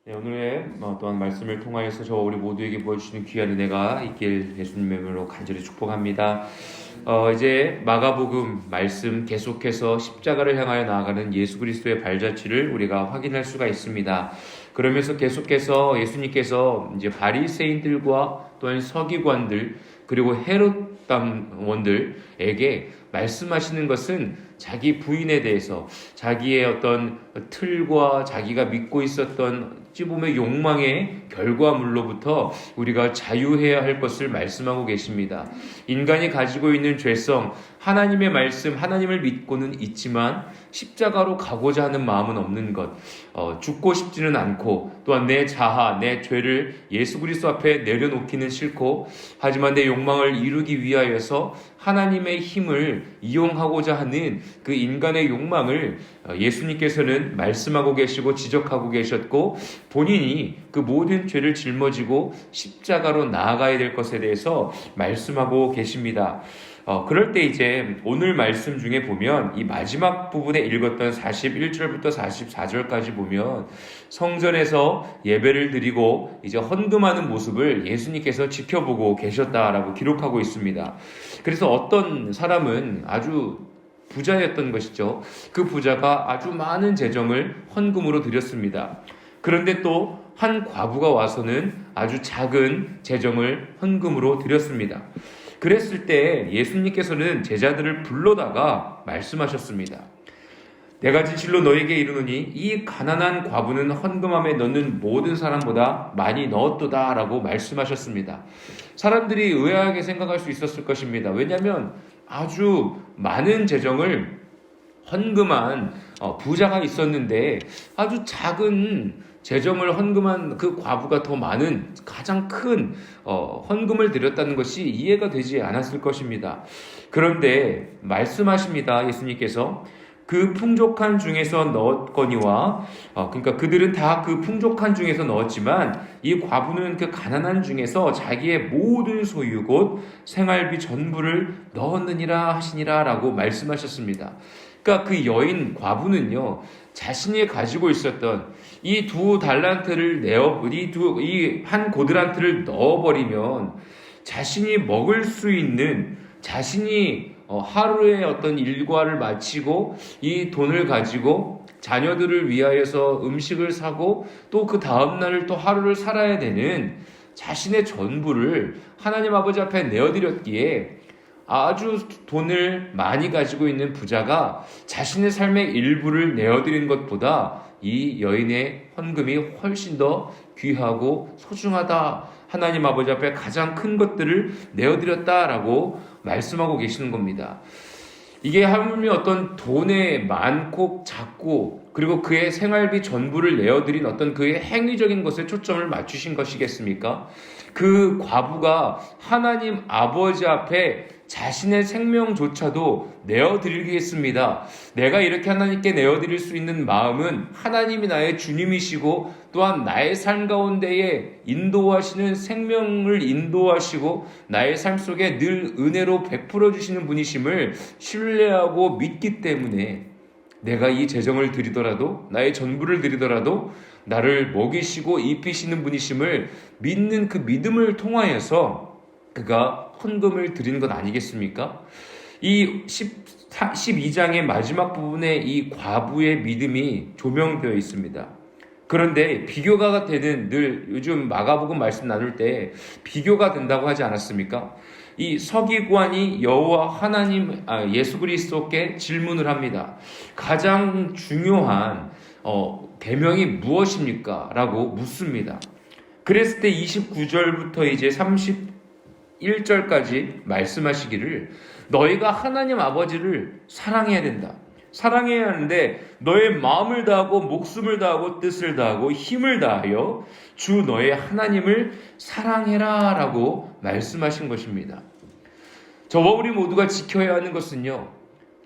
네, 오늘의 또한 말씀을 통하여서 저와 우리 모두에게 보여주시는 귀한 은혜가 있길 예수님의 이름으로 간절히 축복합니다. 이제 마가복음 말씀 계속해서 십자가를 향하여 나아가는 예수 그리스도의 발자취를 우리가 확인할 수가 있습니다. 그러면서 계속해서 예수님께서 이제 바리새인들과 또한 서기관들 그리고 헤롯 당원들에게 말씀하시는 것은 자기 부인에 대해서 자기의 어떤 틀과 자기가 믿고 있었던 어찌 보면 욕망의 결과물로부터 우리가 자유해야 할 것을 말씀하고 계십니다. 인간이 가지고 있는 죄성, 하나님의 말씀, 하나님을 믿고는 있지만 십자가로 가고자 하는 마음은 없는 것, 죽고 싶지는 않고 또한 내 자아, 내 죄를 예수 그리스도 앞에 내려놓기는 싫고 하지만 내 욕망을 이루기 위하여서 하나님의 힘을 이용하고자 하는 그 인간의 욕망을 예수님께서는 말씀하고 계시고 지적하고 계셨고 본인이 그 모든 죄를 짊어지고 십자가로 나아가야 될 것에 대해서 말씀하고 계십니다. 그럴 때 이제 오늘 말씀 중에 보면 이 마지막 부분에 읽었던 41절부터 44절까지 보면 성전에서 예배를 드리고 이제 헌금하는 모습을 예수님께서 지켜보고 계셨다라고 기록하고 있습니다. 그래서 어떤 사람은 아주 부자였던 것이죠. 그 부자가 아주 많은 재정을 헌금으로 드렸습니다. 그런데 또 한 과부가 와서는 아주 작은 재정을 헌금으로 드렸습니다. 그랬을 때 예수님께서는 제자들을 불러다가 말씀하셨습니다. 내가 진실로 너에게 이르노니 이 가난한 과부는 헌금함에 넣는 모든 사람보다 많이 넣었도다 라고 말씀하셨습니다. 사람들이 의아하게 생각할 수 있었을 것입니다. 왜냐하면 아주 많은 재정을 헌금한 부자가 있었는데 아주 작은 재정을 헌금한 그 과부가 더 많은 가장 큰 헌금을 드렸다는 것이 이해가 되지 않았을 것입니다. 그런데 말씀하십니다. 예수님께서 그 풍족한 중에서 넣었거니와 그러니까 그들은 다 그 풍족한 중에서 넣었지만 이 과부는 그 가난한 중에서 자기의 모든 소유 곧 생활비 전부를 넣었느니라 하시니라 라고 말씀하셨습니다. 그러니까 그 여인 과부는요 자신이 가지고 있었던 이 두 달란트를 이 한 고드란트를 넣어버리면 자신이 먹을 수 있는 자신이 하루의 어떤 일과를 마치고 이 돈을 가지고 자녀들을 위하여서 음식을 사고 또 그 다음날을 또 하루를 살아야 되는 자신의 전부를 하나님 아버지 앞에 내어드렸기에 아주 돈을 많이 가지고 있는 부자가 자신의 삶의 일부를 내어드린 것보다 이 여인의 헌금이 훨씬 더 귀하고 소중하다. 하나님 아버지 앞에 가장 큰 것들을 내어드렸다라고 말씀하고 계시는 겁니다. 이게 하물며 어떤 돈의 많고 작고 그리고 그의 생활비 전부를 내어드린 어떤 그의 행위적인 것에 초점을 맞추신 것이겠습니까? 그 과부가 하나님 아버지 앞에 자신의 생명조차도 내어드리겠습니다. 내가 이렇게 하나님께 내어드릴 수 있는 마음은 하나님이 나의 주님이시고 또한 나의 삶 가운데에 인도하시는 생명을 인도하시고 나의 삶 속에 늘 은혜로 베풀어 주시는 분이심을 신뢰하고 믿기 때문에 내가 이 재정을 드리더라도 나의 전부를 드리더라도 나를 먹이시고 입히시는 분이심을 믿는 그 믿음을 통하여서 그가 헌금을 드린 것 아니겠습니까? 이 12장의 마지막 부분에 이 과부의 믿음이 조명되어 있습니다. 그런데 비교가 되는 늘 요즘 마가복음 말씀 나눌 때 비교가 된다고 하지 않았습니까? 이 서기관이 여호와 하나님 예수 그리스도께 질문을 합니다. 가장 중요한 계명이 무엇입니까? 라고 묻습니다. 그랬을 때 29절부터 이제 31절까지 말씀하시기를 너희가 하나님 아버지를 사랑해야 된다. 사랑해야 하는데 너의 마음을 다하고 목숨을 다하고 뜻을 다하고 힘을 다하여 주 너의 하나님을 사랑해라 라고 말씀하신 것입니다. 저와 우리 모두가 지켜야 하는 것은요.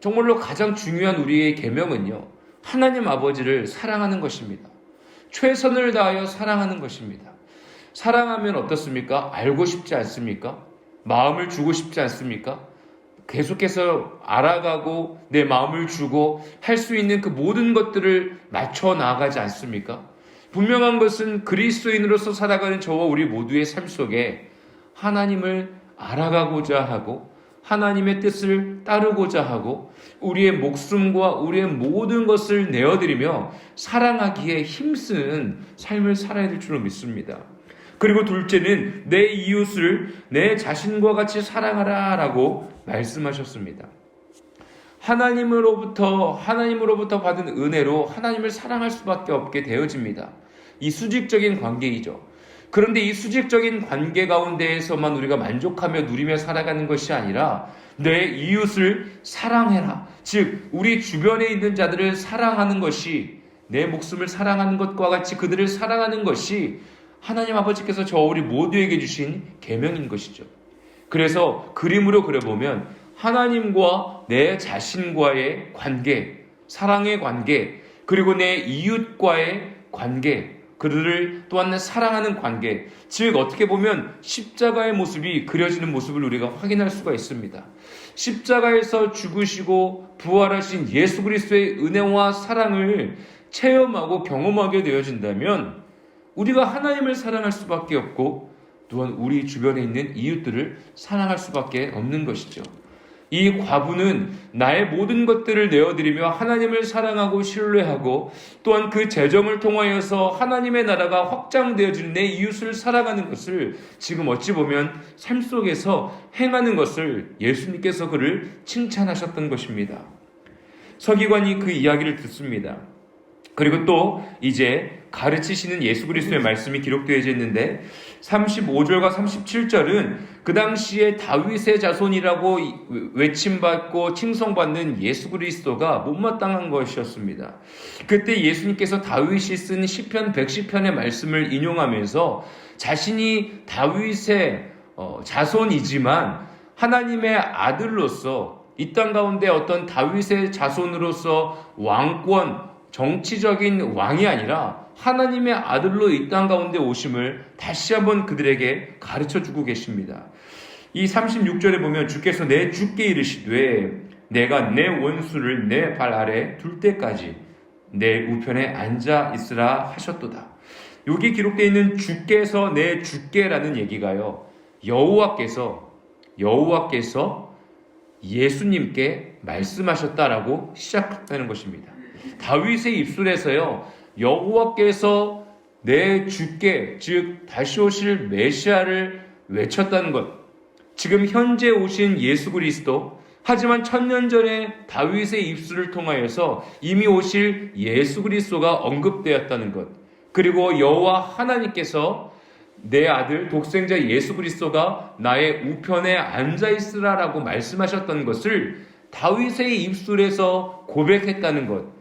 정말로 가장 중요한 우리의 계명은요. 하나님 아버지를 사랑하는 것입니다. 최선을 다하여 사랑하는 것입니다. 사랑하면 어떻습니까? 알고 싶지 않습니까? 마음을 주고 싶지 않습니까? 계속해서 알아가고 내 마음을 주고 할 수 있는 그 모든 것들을 맞춰 나가지 않습니까? 분명한 것은 그리스도인으로서 살아가는 저와 우리 모두의 삶 속에 하나님을 알아가고자 하고 하나님의 뜻을 따르고자 하고 우리의 목숨과 우리의 모든 것을 내어드리며 사랑하기에 힘쓰는 삶을 살아야 될 줄로 믿습니다. 그리고 둘째는 내 이웃을 내 자신과 같이 사랑하라 라고 말씀하셨습니다. 하나님으로부터 받은 은혜로 하나님을 사랑할 수밖에 없게 되어집니다. 이 수직적인 관계이죠. 그런데 이 수직적인 관계 가운데에서만 우리가 만족하며 누리며 살아가는 것이 아니라 내 이웃을 사랑해라. 즉 우리 주변에 있는 자들을 사랑하는 것이, 내 목숨을 사랑하는 것과 같이 그들을 사랑하는 것이 하나님 아버지께서 저 우리 모두에게 주신 계명인 것이죠. 그래서 그림으로 그려보면 하나님과 내 자신과의 관계, 사랑의 관계, 그리고 내 이웃과의 관계, 그들을 또한 사랑하는 관계, 즉 어떻게 보면 십자가의 모습이 그려지는 모습을 우리가 확인할 수가 있습니다. 십자가에서 죽으시고 부활하신 예수 그리스도의 은혜와 사랑을 체험하고 경험하게 되어진다면 우리가 하나님을 사랑할 수밖에 없고 또한 우리 주변에 있는 이웃들을 사랑할 수밖에 없는 것이죠. 이 과부는 나의 모든 것들을 내어드리며 하나님을 사랑하고 신뢰하고 또한 그 재정을 통하여서 하나님의 나라가 확장되어지는 내 이웃을 사랑하는 것을 지금 어찌 보면 삶 속에서 행하는 것을 예수님께서 그를 칭찬하셨던 것입니다. 서기관이 그 이야기를 듣습니다. 그리고 또 이제 가르치시는 예수 그리스도의 말씀이 기록되어져 있는데 35절과 37절은 그 당시에 다윗의 자손이라고 외침받고 칭송받는 예수 그리스도가 못마땅한 것이었습니다. 그때 예수님께서 다윗이 쓴 시편 110편의 말씀을 인용하면서 자신이 다윗의 자손이지만 하나님의 아들로서 이 땅 가운데 어떤 다윗의 자손으로서 왕권, 정치적인 왕이 아니라 하나님의 아들로 이 땅 가운데 오심을 다시 한번 그들에게 가르쳐주고 계십니다. 이 36절에 보면 주께서 내 주께 이르시되 내가 내 원수를 내 발 아래 둘 때까지 내 우편에 앉아 있으라 하셨도다. 여기 기록되어 있는 주께서 내 주께라는 얘기가요, 여호와께서 예수님께 말씀하셨다라고 시작했다는 것입니다. 다윗의 입술에서요, 여호와께서 내 주께, 즉 다시 오실 메시아를 외쳤다는 것, 지금 현재 오신 예수 그리스도, 하지만 1000년 전에 다윗의 입술을 통하여서 이미 오실 예수 그리스도가 언급되었다는 것, 그리고 여호와 하나님께서 내 아들 독생자 예수 그리스도가 나의 우편에 앉아있으라라고 말씀하셨던 것을 다윗의 입술에서 고백했다는 것,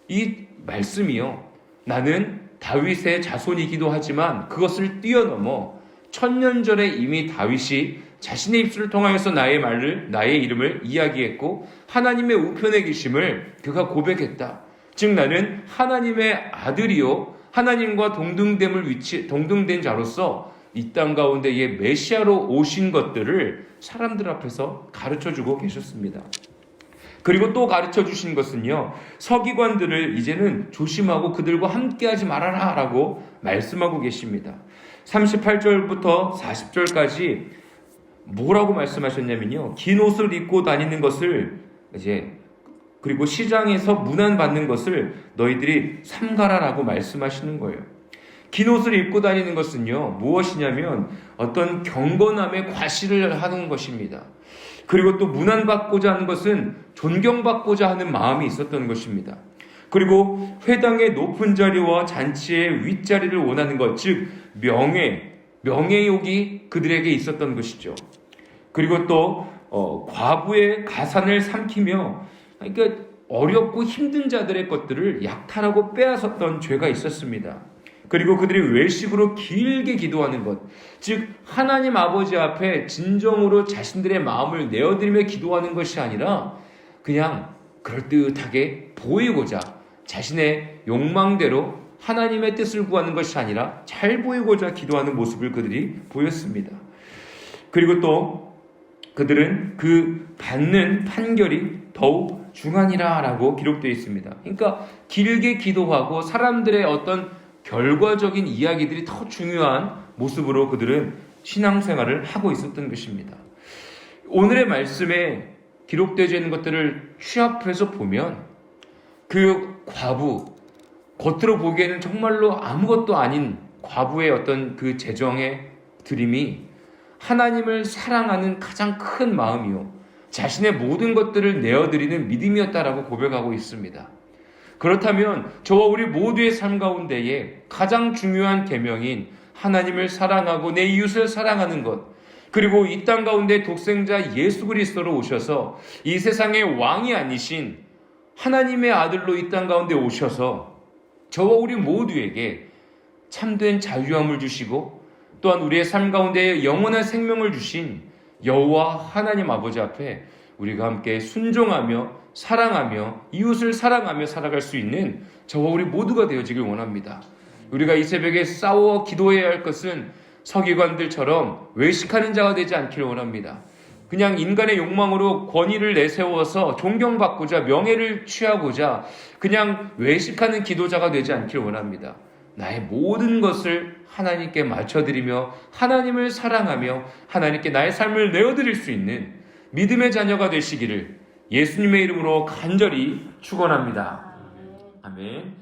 이 말씀이요, 나는 다윗의 자손이기도 하지만 그것을 뛰어넘어 1000년 전에 이미 다윗이 자신의 입술을 통하여서 나의 이름을 이야기했고 하나님의 우편에 계심을 그가 고백했다. 즉 나는 하나님의 아들이요 하나님과 동등된 자로서 이 땅 가운데의 메시아로 오신 것들을 사람들 앞에서 가르쳐주고 계셨습니다. 그리고 또 가르쳐 주신 것은요, 서기관들을 이제는 조심하고 그들과 함께하지 말아라 라고 말씀하고 계십니다. 38절부터 40절까지 뭐라고 말씀하셨냐면요, 긴 옷을 입고 다니는 것을 그리고 시장에서 문안받는 것을 너희들이 삼가라라고 말씀하시는 거예요. 긴 옷을 입고 다니는 것은요, 무엇이냐면 어떤 경건함의 과시를 하는 것입니다. 그리고 또 문안받고자 하는 것은 존경받고자 하는 마음이 있었던 것입니다. 그리고 회당의 높은 자리와 잔치의 윗자리를 원하는 것, 즉 명예욕이 그들에게 있었던 것이죠. 그리고 또 과부의 가산을 삼키며, 그러니까 어렵고 힘든 자들의 것들을 약탈하고 빼앗았던 죄가 있었습니다. 그리고 그들이 외식으로 길게 기도하는 것, 즉 하나님 아버지 앞에 진정으로 자신들의 마음을 내어드리며 기도하는 것이 아니라 그냥 그럴듯하게 보이고자, 자신의 욕망대로 하나님의 뜻을 구하는 것이 아니라 잘 보이고자 기도하는 모습을 그들이 보였습니다. 그리고 또 그들은 그 받는 판결이 더욱 중하니라 라고 기록되어 있습니다. 그러니까 길게 기도하고 사람들의 어떤 결과적인 이야기들이 더 중요한 모습으로 그들은 신앙생활을 하고 있었던 것입니다. 오늘의 말씀에 기록되어 있는 것들을 취합해서 보면 그 과부, 겉으로 보기에는 정말로 아무것도 아닌 과부의 어떤 그 재정의 드림이 하나님을 사랑하는 가장 큰 마음이요, 자신의 모든 것들을 내어드리는 믿음이었다라고 고백하고 있습니다. 그렇다면 저와 우리 모두의 삶 가운데에 가장 중요한 계명인 하나님을 사랑하고 내 이웃을 사랑하는 것, 그리고 이 땅 가운데 독생자 예수 그리스도로 오셔서 이 세상의 왕이 아니신 하나님의 아들로 이 땅 가운데 오셔서 저와 우리 모두에게 참된 자유함을 주시고 또한 우리의 삶 가운데 영원한 생명을 주신 여호와 하나님 아버지 앞에 우리가 함께 순종하며 사랑하며 이웃을 사랑하며 살아갈 수 있는 저와 우리 모두가 되어지길 원합니다. 우리가 이 새벽에 싸워 기도해야 할 것은 서기관들처럼 외식하는 자가 되지 않기를 원합니다. 그냥 인간의 욕망으로 권위를 내세워서 존경받고자 명예를 취하고자 그냥 외식하는 기도자가 되지 않기를 원합니다. 나의 모든 것을 하나님께 맞춰드리며 하나님을 사랑하며 하나님께 나의 삶을 내어드릴 수 있는 믿음의 자녀가 되시기를 예수님의 이름으로 간절히 축원합니다. 아멘.